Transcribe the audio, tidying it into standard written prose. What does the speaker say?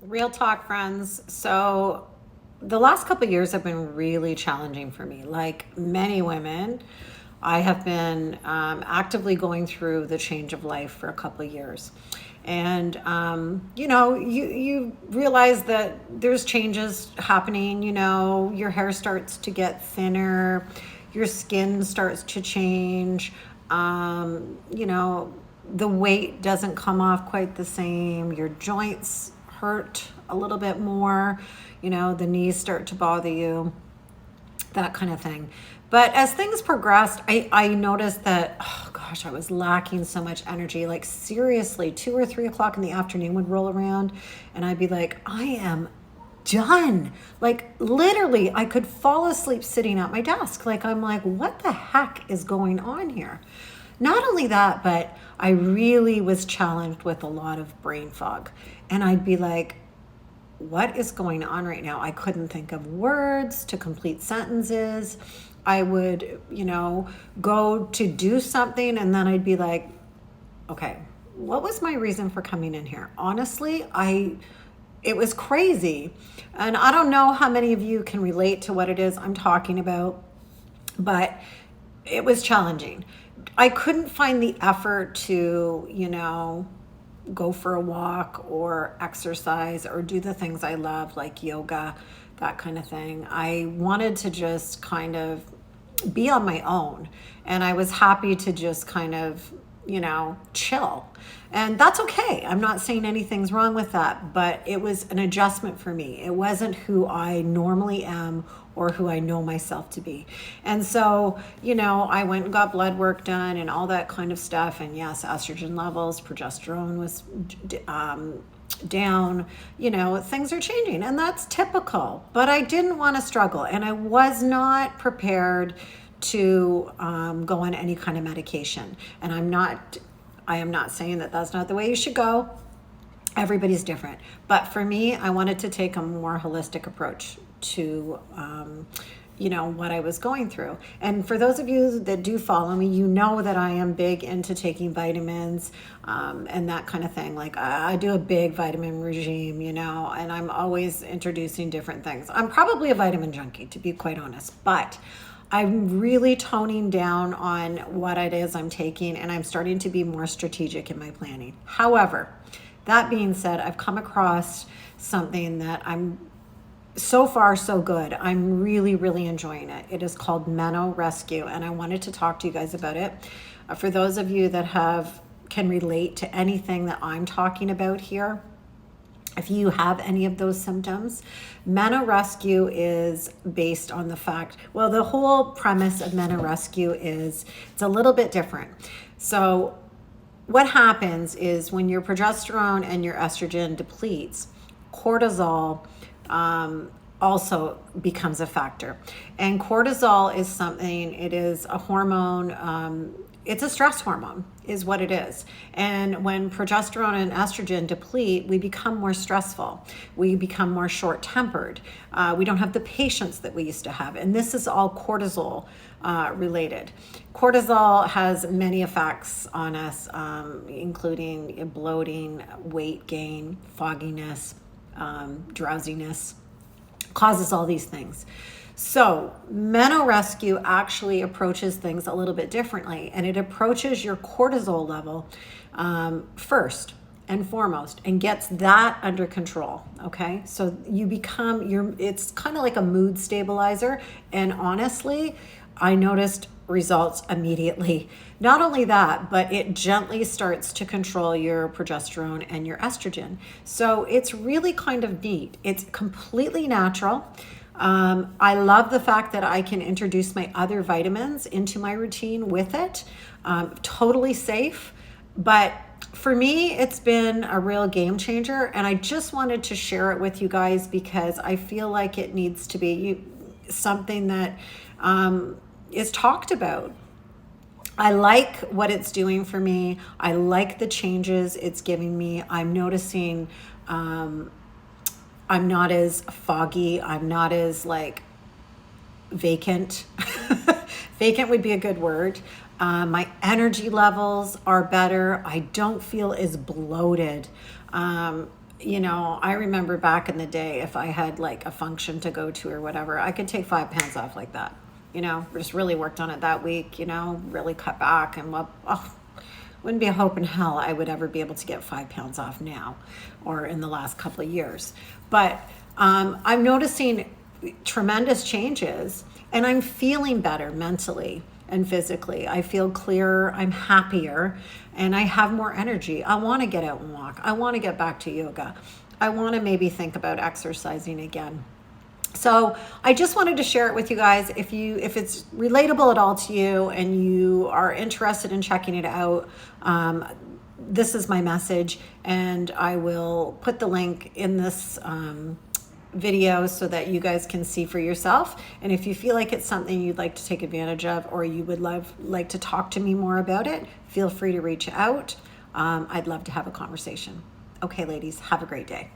Real talk, friends. So, the last couple of years have been really challenging for me. Like many women, I have been actively going through the change of life for a couple of years. And, you realize that there's changes happening. Your hair starts to get thinner, your skin starts to change. The weight doesn't come off quite the same. Your joints hurt a little bit more. The knees start to bother you, that kind of thing. But as things progressed, I noticed that, oh gosh, I was lacking so much energy. Like, seriously, 2 or 3 o'clock in the afternoon would roll around, and I'd be like, I am done. Like, literally, I could fall asleep sitting at my desk. Like, I'm like, what the heck is going on here? Not only that, but I really was challenged with a lot of brain fog. And I'd be like, what is going on right now? I couldn't think of words to complete sentences. I would, go to do something, and then I'd be like, okay, what was my reason for coming in here? Honestly, it was crazy. And I don't know how many of you can relate to what it is I'm talking about, but it was challenging. I couldn't find the effort to, go for a walk or exercise or do the things I love, like yoga, that kind of thing. I wanted to just kind of be on my own. And I was happy to just kind of, chill. And that's okay. I'm not saying anything's wrong with that, but it was an adjustment for me. It wasn't who I normally am or who I know myself to be. And so, I went and got blood work done and all that kind of stuff. And yes, estrogen levels, progesterone was down, things are changing, and that's typical. But I didn't want to struggle, and I was not prepared to go on any kind of medication. And I am not saying that that's not the way you should go. Everybody's different. But for me, I wanted to take a more holistic approach to what I was going through. And for those of you that do follow me, you know that I am big into taking vitamins and that kind of thing. Like, I do a big vitamin regime, and I'm always introducing different things. I'm probably a vitamin junkie, to be quite honest, but I'm really toning down on what it is I'm taking, and I'm starting to be more strategic in my planning. However, that being said, I've come across something that I'm so far so good. I'm really, really enjoying it. It is called Meno Rescue, and I wanted to talk to you guys about it. For those of you that can relate to anything that I'm talking about here, if you have any of those symptoms, Meno Rescue is based on the fact, well, the whole premise of Meno Rescue is it's a little bit different. So what happens is when your progesterone and your estrogen depletes, cortisol also becomes a factor. And cortisol is something, it is a hormone, it's a stress hormone is what it is. And when progesterone and estrogen deplete, we become more stressful. We become more short-tempered. We don't have the patience that we used to have. And this is all cortisol related. Cortisol has many effects on us, including bloating, weight gain, fogginess, drowsiness, causes all these things. So Meno Rescue actually approaches things a little bit differently, and it approaches your cortisol level first and foremost and gets that under control. Okay, so you become it's kind of like a mood stabilizer, and honestly, I noticed results immediately. Not only that, but it gently starts to control your progesterone and your estrogen. So it's really kind of neat. It's completely natural. I love the fact that I can introduce my other vitamins into my routine with it. Totally safe. But for me, it's been a real game changer. And I just wanted to share it with you guys because I feel like it needs to be something that is talked about. I like what it's doing for me. I like the changes it's giving me. I'm noticing I'm not as foggy. I'm not as vacant. Vacant would be a good word. My energy levels are better. I don't feel as bloated. you know, I remember back in the day, if I had like a function to go to or whatever, I could take 5 pounds off like that. You know, just really worked on it that week, you know, really cut back and what, oh, wouldn't be a hope in hell I would ever be able to get 5 pounds off now or in the last couple of years. But I'm noticing tremendous changes and I'm feeling better mentally and physically. I feel clearer, I'm happier, and I have more energy. I want to get out and walk. I want to get back to yoga. I want to maybe think about exercising again. So I just wanted to share it with you guys. If it's relatable at all to you and you are interested in checking it out, this is my message, and I will put the link in this video so that you guys can see for yourself. And if you feel like it's something you'd like to take advantage of, or you would like to talk to me more about it, feel free to reach out. I'd love to have a conversation. Okay, ladies, have a great day.